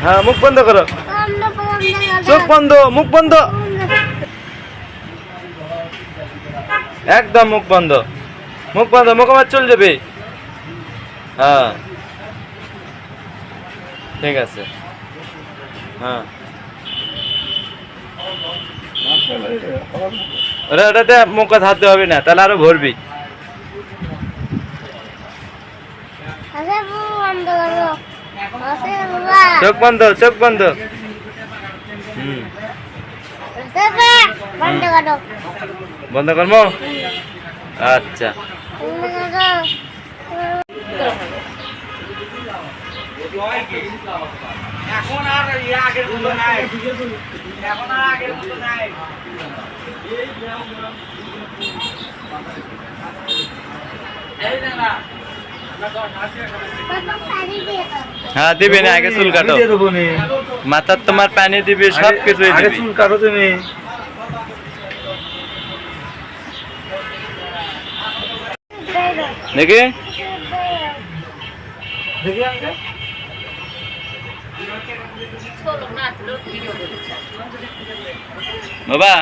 হ্যাঁ মুখ বন্ধ করো, চোখ বন্ধ, মুখ বন্ধ, একদম মুখ বন্ধ, মুখ বন্ধ, মুখ আমার চলে যাবে। হ্যাঁ ঠিক আছে। হ্যাঁ ওটাতে মুখ হাতে হবে না, তাহলে আরো ভরবি। চোখ বন্ধ, চোখ বন্ধ। বন্ধ করবো, আচ্ছা। এখন আর আগের মতো নাই, এখন আর আগের মতো নাই। হ্যাঁ দিবি না, আগে চুল কাটো, মাথার তোমার পানি দিবি, সব কিছু চুল কাটো তুমি। দেখি বাবা।